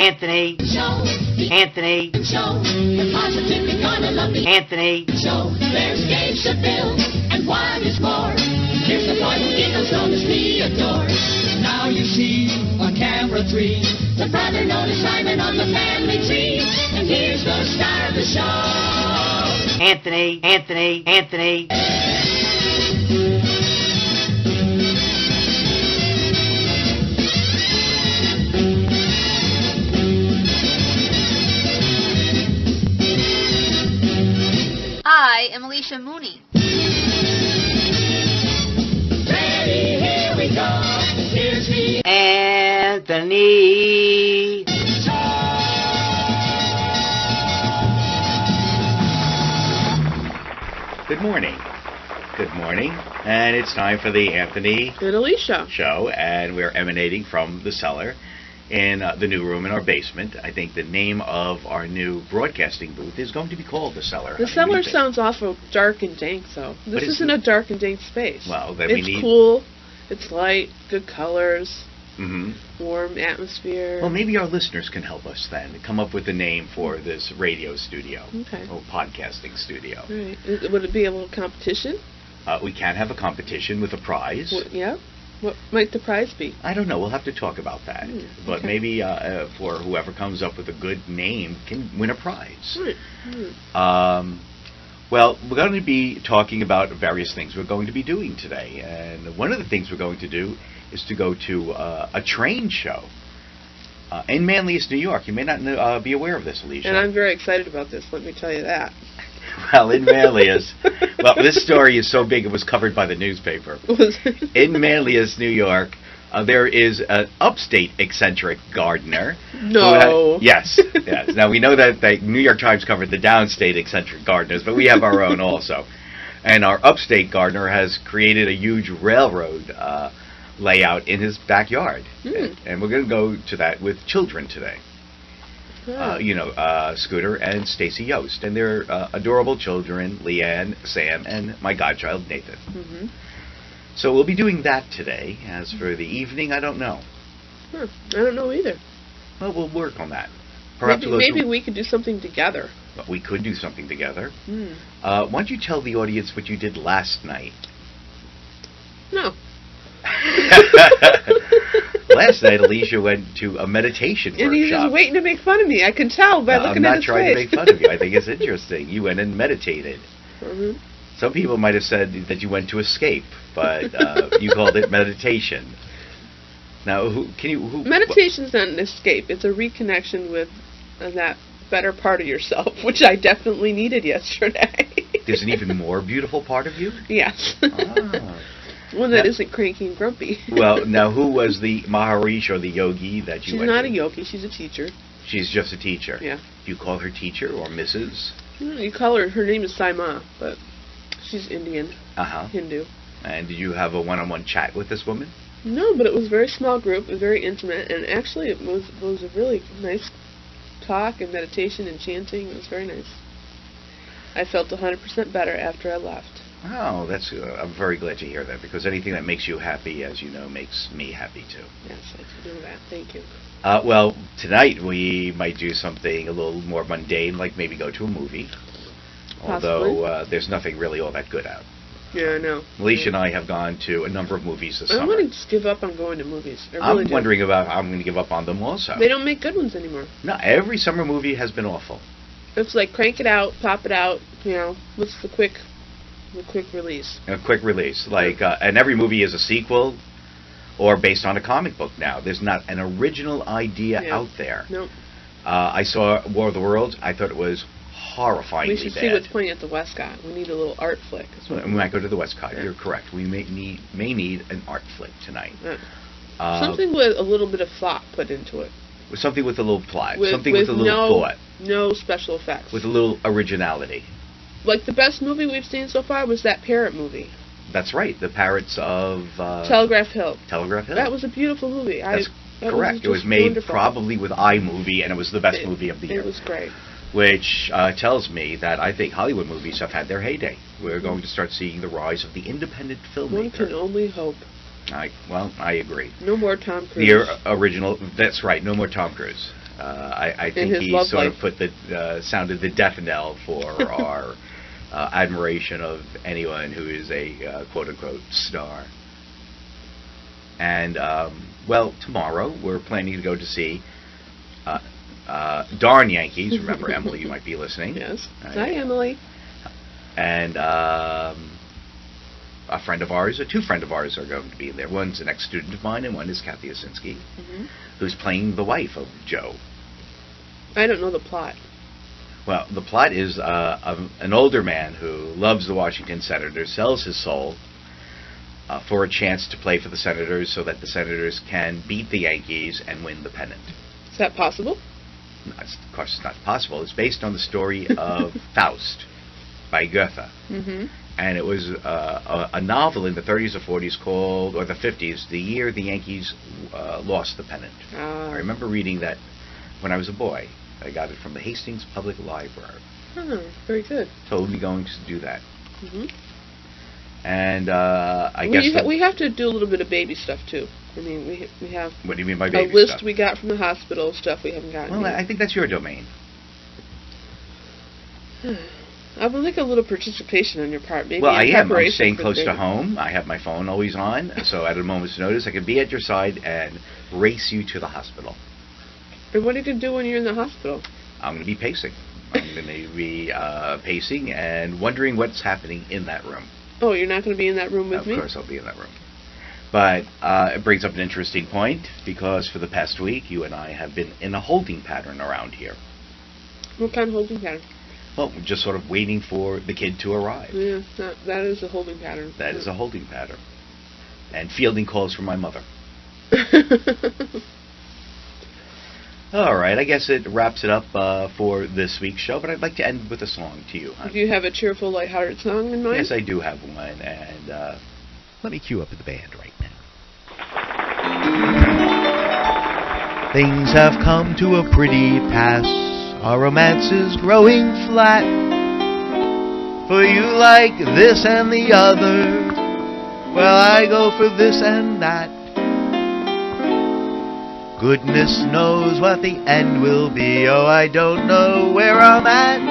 Anthony Show. Anthony Show. The positively gonna love me. Anthony Show. There's games to build and what is more. Here's the boy who giggles known as Theodore. Now you see on camera 3 the brother known as Simon on the family tree. And here's the star of the show. Anthony. I am Alicia Mooney. Ready, here we go. Here's the Anthony Show. Good morning. Good morning. And it's time for the Anthony and Alicia Show, and we're emanating from the cellar in the new room in our basement. I think the name of our new broadcasting booth is going to be called the cellar. The cellar sounds awful dark and dank, though. This isn't a dark and dank space. Well, then it's cool, it's light, good colors, warm atmosphere. Well, maybe our listeners can help us then come up with a name for this radio studio, or podcasting studio. All right. Would it be a little competition? We can have a competition with a prize. Yeah. What might the prize be? I don't know. We'll have to talk about that. But maybe for whoever comes up with a good name can win a prize. Well, we're going to be talking about various things we're going to be doing today. And one of the things we're going to do is to go to a train show in Manlius, New York. You may not be aware of this, Alicia. And I'm very excited about this, let me tell you that. Well, in Manlius, well, this story is so big it was covered by the newspaper. In Manlius, New York, there is an upstate eccentric gardener. No. Yes. Now, we know that the New York Times covered the downstate eccentric gardeners, but we have our own also. And our upstate gardener has created a huge railroad layout in his backyard. And we're going to go to that with children today. Scooter and Stacy Yost, and they're adorable children, Leanne, Sam, and my godchild, Nathan. So we'll be doing that today. As for the evening, I don't know. I don't know either. Well, we'll work on that. Perhaps maybe we could do something together. We could do something together. Why don't you tell the audience what you did last night? No. Last night, Alicia went to a meditation workshop. And he's just waiting to make fun of me. I can tell by looking at his face. I'm not trying to make fun of you. I think it's interesting. You went and meditated. Some people might have said that you went to escape, but you called it meditation. Now, meditation's not an escape. It's a reconnection with that better part of yourself, which I definitely needed yesterday. There's an even more beautiful part of you? Yes. One that isn't cranky and grumpy. Well, now, who was the Maharishi or the yogi that you went to? She's not a yogi. She's a teacher. She's just a teacher? Yeah. Do you call her teacher or Mrs.? You call her name is Saima, but she's Indian. Hindu. And did you have a one-on-one chat with this woman? No, but it was a very small group, very intimate, and actually it was a really nice talk and meditation and chanting. It was very nice. I felt 100% better after I left. Oh, that's I'm very glad to hear that, because anything that makes you happy, as you know, makes me happy too. Yes, I can do that. Thank you. Well, tonight we might do something a little more mundane, like maybe go to a movie. Possibly. Although there's nothing really all that good out. Yeah, I know. Alicia and I have gone to a number of movies this summer. I'm going to just give up on going to movies. I'm wondering about how I'm going to give up on them also. They don't make good ones anymore. No, every summer movie has been awful. It's like crank it out, pop it out, what's the quick release. A quick release. And every movie is a sequel or based on a comic book now. There's not an original idea out there. Nope. I saw War of the Worlds. I thought it was horrifyingly bad. We should see what's playing at the Westcott. We need a little art flick. We might go to the Westcott. Yeah. You're correct. We may need an art flick tonight. Something with a little bit of thought put into it. Something with a little plot. Something with a little thought. No special effects. With a little originality. Like the best movie we've seen so far was that parrot movie. That's right. The Parrots of... Telegraph Hill. Telegraph Hill. That was a beautiful movie. That's correct. It was made wonderful. Probably with iMovie, and it was the best movie of the year. It was great. Which tells me that I think Hollywood movies have had their heyday. We're going to start seeing the rise of the independent filmmaker. One can only hope. I agree. No more Tom Cruise. The original, that's right, no more Tom Cruise. I think he sort of put the sounded the death knell for our admiration of anyone who is a quote-unquote star. And, well, tomorrow we're planning to go to see Darn Yankees. Remember, Emily, you might be listening. Yes. Hi, Emily. And a friend of ours, or two friends of ours, are going to be there. One's an ex-student of mine, and one is Kathy Osinski, who's playing the wife of Joe. I don't know the plot. Well, the plot is an older man who loves the Washington Senators, sells his soul for a chance to play for the Senators so that the Senators can beat the Yankees and win the pennant. Is that possible? No, of course, it's not possible. It's based on the story of Faust by Goethe. And it was a novel in the 30s or 40s called, or the 50s, The Year the Yankees Lost the Pennant. I remember reading that when I was a boy. I got it from the Hastings Public Library. Oh, very good. Totally going to do that. And I guess we have to do a little bit of baby stuff too. I mean, we have. What do you mean by baby stuff? A list stuff? we got from the hospital, stuff we haven't gotten. Well, yet. I think that's your domain. I would like a little participation on your part. Maybe well, I am. I'm preparation staying for close the to baby. home. I have my phone always on, so at a moment's notice, I can be at your side and race you to the hospital. And what are you going to do when you're in the hospital? I'm going to be pacing. I'm going to be pacing and wondering what's happening in that room. Oh, you're not going to be in that room with me? Of course I'll be in that room. But it brings up an interesting point, because for the past week, you and I have been in a holding pattern around here. What kind of holding pattern? Well, we're just sort of waiting for the kid to arrive. Yeah, that is a holding pattern. That is a holding pattern. And fielding calls from my mother. All right, I guess it wraps it up for this week's show, but I'd like to end with a song to you, honey. Do you have a cheerful, lighthearted song in mind? Yes, I do have one, and let me cue up the band right now. Things have come to a pretty pass. Our romance is growing flat. For you like this and the other, well, I go for this and that. Goodness knows what the end will be. Oh, I don't know where I'm at.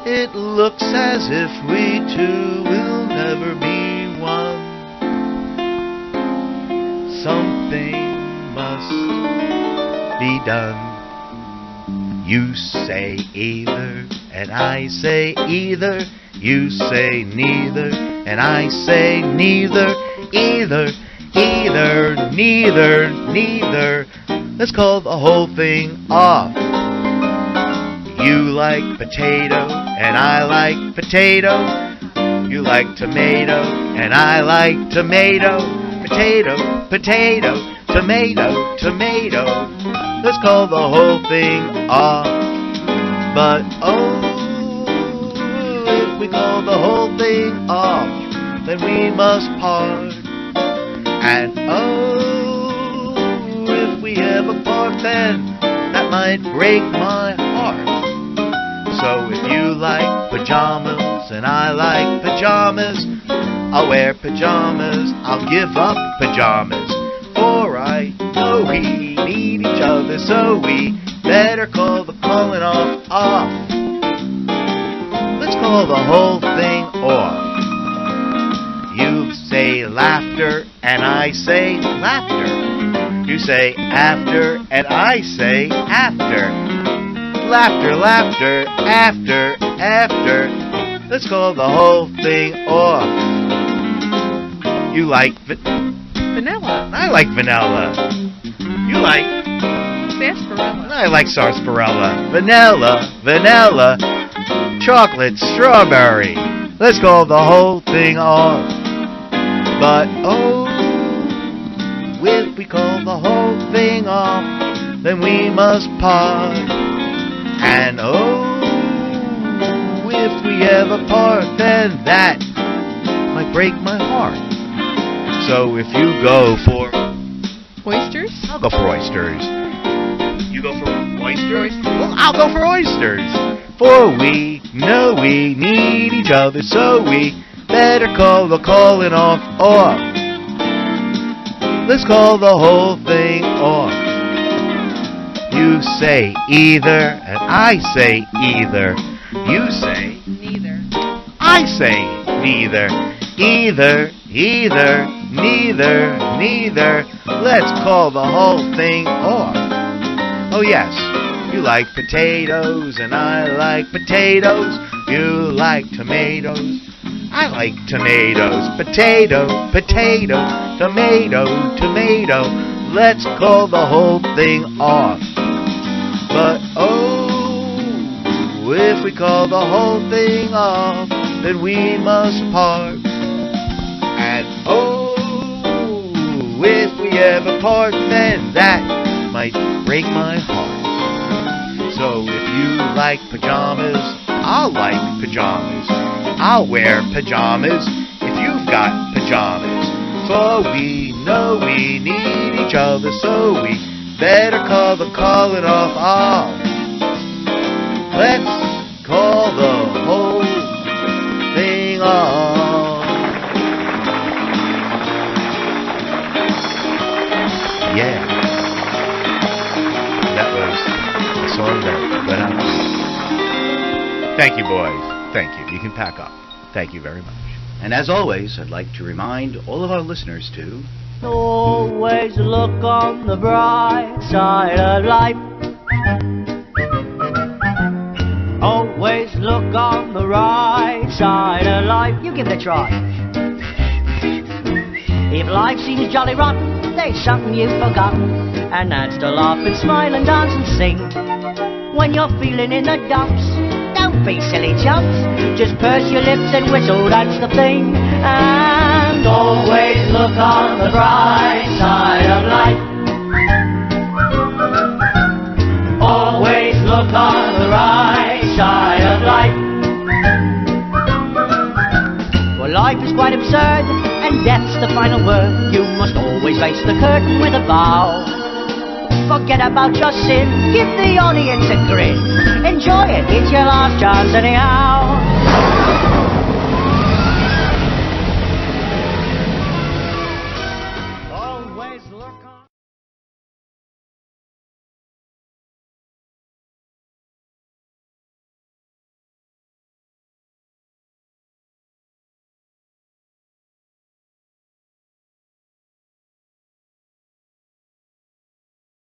It looks as if we two will never be one. Something must be done. You say either, and I say either. You say neither, and I say neither. Either, neither. Let's call the whole thing off. You like potato, and I like potato. You like tomato, and I like tomato. Potato, tomato. Let's call the whole thing off. But oh, if we call the whole thing off, then we must part. And oh, if we ever part, then that might break my heart. So if you like pajamas and I like pajamas, I'll wear pajamas, I'll give up pajamas. For I know we need each other, so we better call the calling off. Let's call the whole thing off. You say laughter, and I say laughter. You say after, and I say after. Laughter, after. Let's call the whole thing off. You like vanilla. I like vanilla. You like sarsaparilla. I like sarsaparilla. Vanilla. Chocolate, strawberry. Let's call the whole thing off. But oh, if we call the whole thing off, then we must part. And oh, if we ever part, then that might break my heart. So if you go for oysters, I'll go for oysters. You go for oysters? Well, I'll go for oysters. For we know we need each other, so we better call the calling off. Let's call the whole thing off. You say either, and I say either. You say Neither. I say neither. Either, either, neither, neither. Let's call the whole thing off. Oh yes, you like potatoes and I like potatoes. You like tomatoes. I like tomatoes. Potato, potato, tomato, tomato. Let's call the whole thing off. But oh, if we call the whole thing off, then we must part. And oh, if we ever part, then that might break my heart. So if you like pajamas, I'll like pajamas. I'll wear pajamas if you've got pajamas. For we know we need each other, so we better call it off. Let's call the whole thing off. Yeah. That was a song that went out. Thank you, boys. Thank you. You can pack up. Thank you very much. And as always, I'd like to remind all of our listeners to always look on the bright side of life. Always look on the right side of life. You give it a try. If life seems jolly rotten, there's something you've forgotten, and that's to laugh and smile and dance and sing. When you're feeling in the dumps, don't be silly chumps. Just purse your lips and whistle, that's the thing. And always look on the bright side of life. Always look on the right side of life. Well, life is quite absurd, and death's the final word. You must always face the curtain with a bow. Forget about your sin, give the audience a grin. Enjoy it, it's your last chance anyhow.